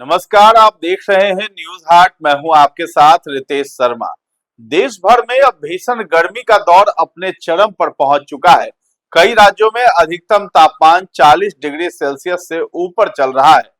नमस्कार, आप देख रहे हैं न्यूज हाट। मैं हूं आपके साथ रितेश शर्मा। देश भर में अब भीषण गर्मी का दौर अपने चरम पर पहुंच चुका है। कई राज्यों में अधिकतम तापमान 40 डिग्री सेल्सियस से ऊपर चल रहा है।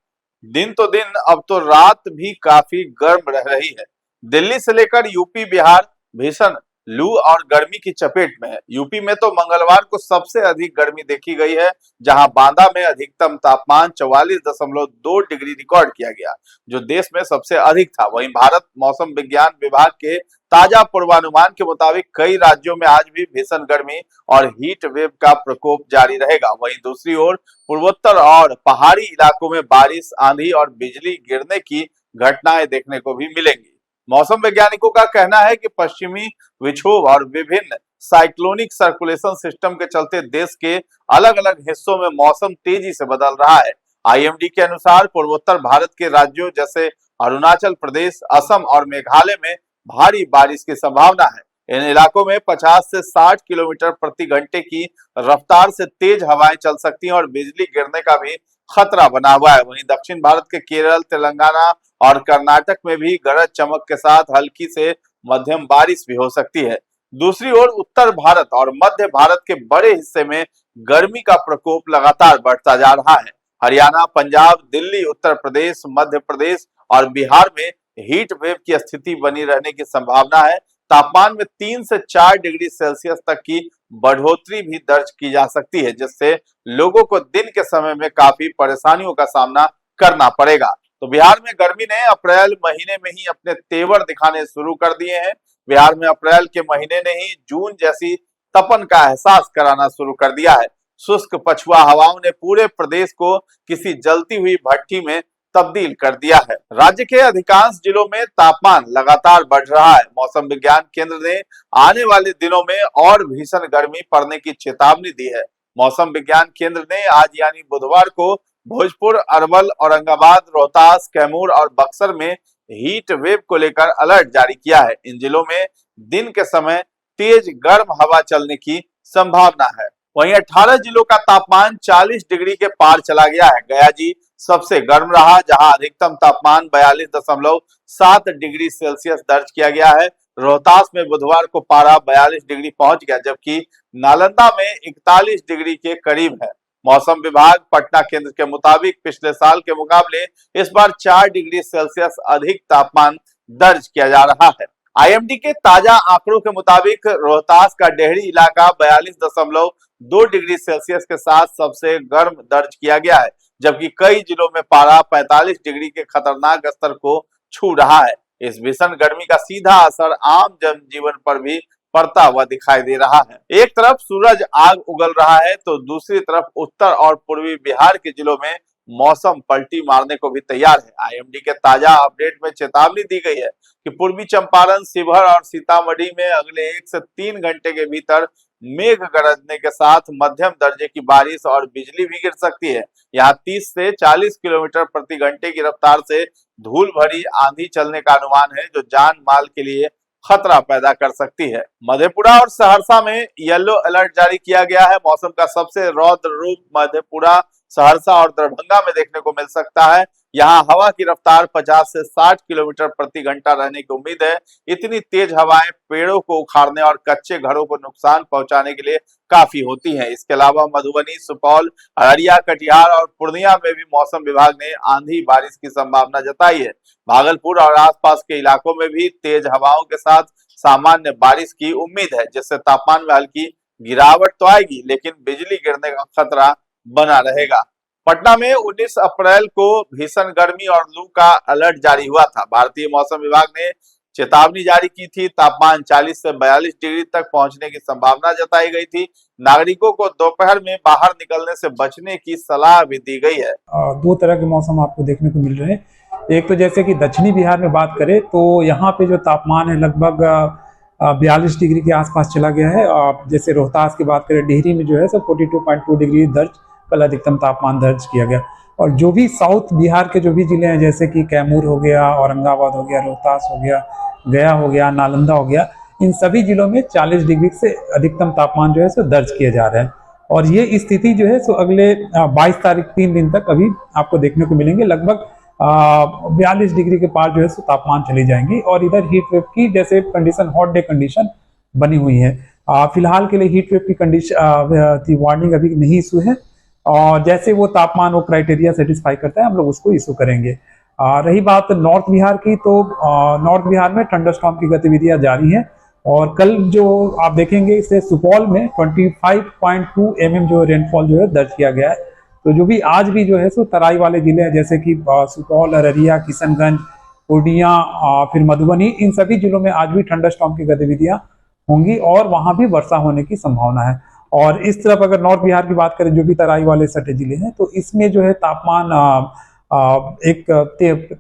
दिन तो दिन, अब तो रात भी काफी गर्म रह रही है। दिल्ली से लेकर यूपी, बिहार भीषण लू और गर्मी की चपेट में है। यूपी में तो मंगलवार को सबसे अधिक गर्मी देखी गई है, जहां बांदा में अधिकतम तापमान 44.2 डिग्री रिकॉर्ड किया गया, जो देश में सबसे अधिक था। वहीं भारत मौसम विज्ञान विभाग के ताजा पूर्वानुमान के मुताबिक कई राज्यों में आज भी भीषण गर्मी और हीट वेव का प्रकोप जारी रहेगा। वहीं दूसरी ओर पूर्वोत्तर और पहाड़ी इलाकों में बारिश, आंधी और बिजली गिरने की घटनाएं देखने को भी मिलेंगी। मौसम वैज्ञानिकों का कहना है कि पश्चिमी विक्षोभ और विभिन्न साइक्लोनिक सर्कुलेशन सिस्टम के चलते देश के अलग अलग हिस्सों में मौसम तेजी से बदल रहा है। आईएमडी के अनुसार पूर्वोत्तर भारत के राज्यों जैसे अरुणाचल प्रदेश, असम और मेघालय में भारी बारिश की संभावना है। इन इलाकों में 50 से 60 किलोमीटर प्रति घंटे की रफ्तार से तेज हवाएं चल सकती हैं और बिजली गिरने का भी खतरा बना हुआ है। वहीं दक्षिण भारत के केरल, तेलंगाना और कर्नाटक में भी गरज चमक के साथ हल्की से मध्यम बारिश भी हो सकती है। दूसरी ओर उत्तर भारत और मध्य भारत के बड़े हिस्से में गर्मी का प्रकोप लगातार बढ़ता जा रहा है। हरियाणा, पंजाब, दिल्ली, उत्तर प्रदेश, मध्य प्रदेश और बिहार में हीट वेव की स्थिति बनी रहने की संभावना है। तापमान में 3 से 4 डिग्री सेल्सियस तक की बढ़ोतरी भी दर्ज की जा सकती है, जिससे लोगों को दिन के समय में काफी परेशानियों का सामना करना पड़ेगा। तो बिहार में गर्मी ने अप्रैल महीने में ही अपने तेवर दिखाने शुरू कर दिए हैं। बिहार में अप्रैल के महीने ने ही जून जैसी तपन का एहसास कराना शुरू कर दिया है। शुष्क पछुआ हवाओं ने पूरे प्रदेश को किसी जलती हुई भट्टी में तब्दील कर दिया है। राज्य के अधिकांश जिलों में तापमान लगातार बढ़ रहा है। मौसम विज्ञान केंद्र ने आने वाले दिनों में और भीषण गर्मी पड़ने की चेतावनी दी है। मौसम विज्ञान केंद्र ने आज यानी बुधवार को भोजपुर, अरवल, औरंगाबाद, रोहतास, कैमूर और बक्सर में हीट वेव को लेकर अलर्ट जारी किया है। इन जिलों में दिन के समय तेज गर्म हवा चलने की संभावना है। वहीं 18 जिलों का तापमान 40 डिग्री के पार चला गया है। गया जी सबसे गर्म रहा, जहां अधिकतम तापमान 42.7 डिग्री सेल्सियस दर्ज किया गया है। रोहतास में बुधवार को पारा 42 डिग्री पहुंच गया, जबकि नालंदा में 41 डिग्री के करीब है। मौसम विभाग पटना केंद्र के मुताबिक पिछले साल के मुकाबले इस बार 4 डिग्री सेल्सियस अधिक तापमान दर्ज किया जा रहा है। आईएमडी के ताजा आंकड़ों के मुताबिक रोहतास का डेहरी इलाका 42.2 डिग्री सेल्सियस के साथ सबसे गर्म दर्ज किया गया है, जबकि कई जिलों में पारा 45 डिग्री के खतरनाक स्तर को छू रहा है। इस भीषण गर्मी का सीधा असर आम जनजीवन पर भी पड़ता हुआ दिखाई दे रहा है। एक तरफ सूरज आग उगल रहा है, तो दूसरी तरफ उत्तर और पूर्वी बिहार के जिलों में मौसम पलटी मारने को भी तैयार है। आईएमडी के ताजा अपडेट में चेतावनी दी गई है कि पूर्वी चंपारण, शिवहर और सीतामढ़ी में अगले 1 से 3 घंटे के भीतर मेघ गरजने के साथ मध्यम दर्जे की बारिश और बिजली भी गिर सकती है। यहाँ 30 से 40 किलोमीटर प्रति घंटे की रफ्तार से धूल भरी आंधी चलने का अनुमान है, जो जान माल के लिए खतरा पैदा कर सकती है। मधेपुरा और सहरसा में येलो अलर्ट जारी किया गया है। मौसम का सबसे रौद्र रूप मधेपुरा, सहरसा और दरभंगा में देखने को मिल सकता है। यहाँ हवा की रफ्तार 50 से 60 किलोमीटर प्रति घंटा रहने की उम्मीद है। इतनी तेज हवाएं पेड़ों को उखाड़ने और कच्चे घरों को नुकसान पहुंचाने के लिए काफी होती हैं। इसके अलावा मधुबनी, सुपौल, अररिया, कटिहार और पूर्णिया में भी मौसम विभाग ने आंधी बारिश की संभावना जताई है। भागलपुर और आसपास के इलाकों में भी तेज हवाओं के साथ सामान्य बारिश की उम्मीद है, जिससे तापमान में हल्की गिरावट तो आएगी, लेकिन बिजली गिरने का खतरा बना रहेगा। पटना में 19 अप्रैल को भीषण गर्मी और लू का अलर्ट जारी हुआ था। भारतीय मौसम विभाग ने चेतावनी जारी की थी। तापमान 40 से 42 डिग्री तक पहुंचने की संभावना जताई गई थी। नागरिकों को दोपहर में बाहर निकलने से बचने की सलाह भी दी गई है। दो तरह के मौसम आपको देखने को मिल रहे हैं। एक तो जैसे कि दक्षिणी बिहार में बात करें तो यहाँ पे जो तापमान है लगभग 42 डिग्री के आसपास चला गया है। जैसे रोहतास की बात करें, डिहरी में जो है सब 42.2 डिग्री दर्ज कल अधिकतम तापमान दर्ज किया गया। और जो भी साउथ बिहार के जो भी जिले हैं, जैसे कि कैमूर हो गया, औरंगाबाद हो गया, रोहतास हो गया, गया हो गया, नालंदा हो गया, इन सभी जिलों में 40 डिग्री से अधिकतम तापमान जो है सो दर्ज किया जा रहा है। और ये स्थिति जो है सो अगले 22 तारीख 3 दिन तक अभी आपको देखने को मिलेंगे। लगभग 42 डिग्री के पार जो है तापमान चली जाएंगी। और इधर हीट वेव की जैसे कंडीशन, हॉट डे कंडीशन बनी हुई है। फिलहाल के लिए हीट वेव की कंडीशन वार्निंग अभी नहीं इशू है, और जैसे वो तापमान वो क्राइटेरिया सेटिस्फाई करता है हम लोग उसको इशू करेंगे। रही बात नॉर्थ बिहार की, तो नॉर्थ बिहार में थंडरस्टॉर्म की गतिविधियां जारी हैं। और कल जो आप देखेंगे इससे सुपौल में 25.2 mm जो रेनफॉल जो है दर्ज किया गया है। तो जो भी आज भी जो है तराई वाले जिले हैं जैसे कि सुपौल, अररिया, किशनगंज, पूर्णिया, फिर मधुबनी, इन सभी जिलों में आज भी थंडरस्टॉर्म की गतिविधियां होंगी और वहां भी वर्षा होने की संभावना है। और इस तरफ अगर नॉर्थ बिहार की बात करें, जो भी तराई वाले सटे जिले हैं, तो इसमें जो है तापमान एक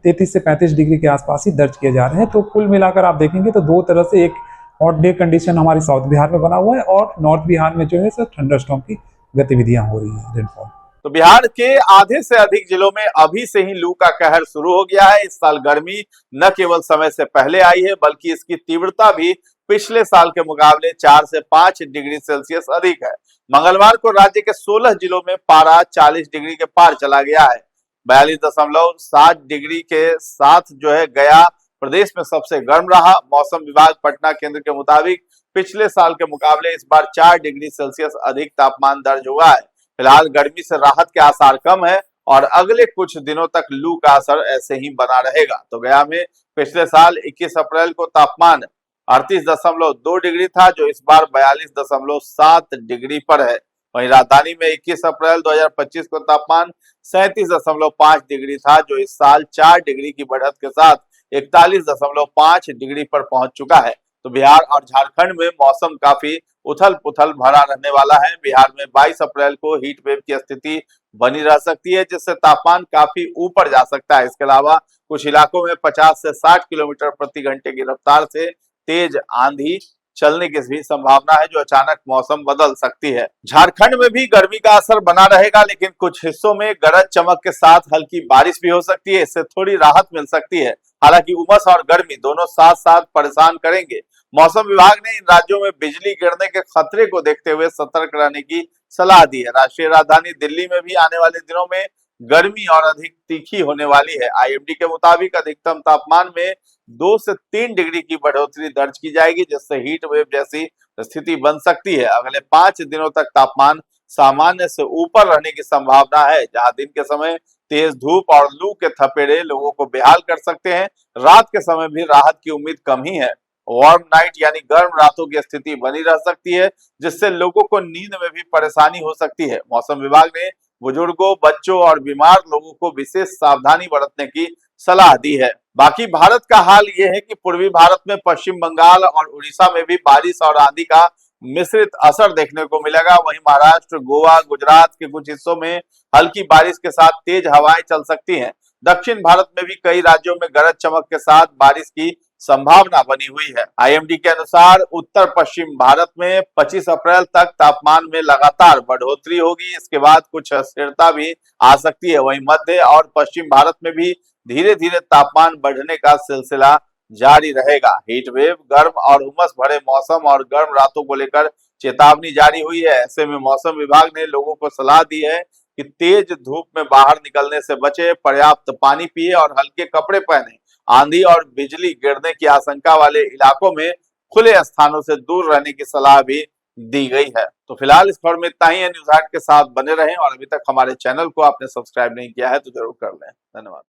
33 से 35 डिग्री के आसपास ही दर्ज किए जा रहे हैं। तो कुल मिलाकर आप देखेंगे तो दो तरह से एक हॉट डे कंडीशन हमारे साउथ बिहार में बना हुआ है और नॉर्थ बिहार में जो है थंडरस्टॉर्म की गतिविधियां हो रही है, रेनफॉल। तो बिहार के आधे से अधिक जिलों में अभी से ही लू का कहर शुरू हो गया है। इस साल गर्मी न केवल समय से पहले आई है, बल्कि इसकी तीव्रता भी पिछले साल के मुकाबले 4 से 5 डिग्री सेल्सियस अधिक है। मंगलवार को राज्य के 16 जिलों में पारा 40 डिग्री के पार चला गया है। 42.7 डिग्री के साथ जो है गया प्रदेश में सबसे गर्म रहा। मौसम विभाग पटना केंद्र के मुताबिक पिछले साल के मुकाबले इस बार 4 डिग्री सेल्सियस अधिक तापमान दर्ज हुआ है। फिलहाल गर्मी से राहत के आसार कम है और अगले कुछ दिनों तक लू का असर ऐसे ही बना रहेगा। तो गया में पिछले साल 21 अप्रैल को तापमान 38.2 डिग्री था, जो इस बार 42.7 डिग्री पर है। वहीं राजधानी में 21 अप्रैल 2025 को तापमान 37.5 डिग्री था, जो इस साल 4 डिग्री की बढ़त के साथ 41.5 डिग्री पर पहुंच चुका है। तो बिहार और झारखंड में मौसम काफी उथल पुथल भरा रहने वाला है। बिहार में 22 अप्रैल को हीट वेव की स्थिति बनी रह सकती है, जिससे तापमान काफी ऊपर जा सकता है। इसके अलावा कुछ इलाकों में 50 से 60 किलोमीटर प्रति घंटे की रफ्तार से तेज आंधी चलने की भी संभावना है, जो अचानक मौसम बदल सकती है। झारखंड में भी गर्मी का असर बना रहेगा, लेकिन कुछ हिस्सों में गरज चमक के साथ हल्की बारिश भी हो सकती है। इससे थोड़ी राहत मिल सकती है। हालांकि उमस और गर्मी दोनों साथ साथ परेशान करेंगे। मौसम विभाग ने इन राज्यों में बिजली गिरने के खतरे को देखते हुए सतर्क रहने की सलाह दी है। राष्ट्रीय राजधानी दिल्ली में भी आने वाले दिनों में गर्मी और अधिक तीखी होने वाली है। आईएमडी के मुताबिक अधिकतम तापमान में 2 से 3 डिग्री की बढ़ोतरी दर्ज की जाएगी, जिससे हीट वेव जैसी स्थिति बन सकती है। अगले 5 दिनों तक तापमान सामान्य से ऊपर रहने की संभावना है, जहां दिन के समय तेज धूप और लू के थपेड़े लोगों को बेहाल कर सकते हैं। रात के समय भी राहत की उम्मीद कम ही है। वार्म नाइट यानी गर्म रातों की स्थिति बनी रह सकती है, जिससे लोगों को नींद में भी परेशानी हो सकती है। मौसम विभाग ने बुजुर्गों, बच्चों और बीमार लोगों को विशेष सावधानी बरतने की सलाह दी है। बाकी भारत का हाल ये है कि पूर्वी भारत में पश्चिम बंगाल और उड़ीसा में भी बारिश और आंधी का मिश्रित असर देखने को मिलेगा। वहीं महाराष्ट्र, गोवा, गुजरात के कुछ हिस्सों में हल्की बारिश के साथ तेज हवाएं चल सकती हैं। दक्षिण भारत में भी कई राज्यों में गरज चमक के साथ बारिश की संभावना बनी हुई है। आईएमडी के अनुसार उत्तर पश्चिम भारत में 25 अप्रैल तक तापमान में लगातार बढ़ोतरी होगी। इसके बाद कुछ अस्थिरता भी आ सकती है। वहीं मध्य और पश्चिम भारत में भी धीरे धीरे तापमान बढ़ने का सिलसिला जारी रहेगा। हीट वेव, गर्म और उमस भरे मौसम और गर्म रातों को लेकर चेतावनी जारी हुई है। ऐसे में मौसम विभाग ने लोगों को सलाह दी है कि तेज धूप में बाहर निकलने से बचे, पर्याप्त पानी पिए और हल्के कपड़े पहने। आंधी और बिजली गिरने की आशंका वाले इलाकों में खुले स्थानों से दूर रहने की सलाह भी दी गई है। तो फिलहाल इस खबर में इतना ही है। न्यूज़ हाट के साथ बने रहें और अभी तक हमारे चैनल को आपने सब्सक्राइब नहीं किया है तो जरूर कर लें। धन्यवाद।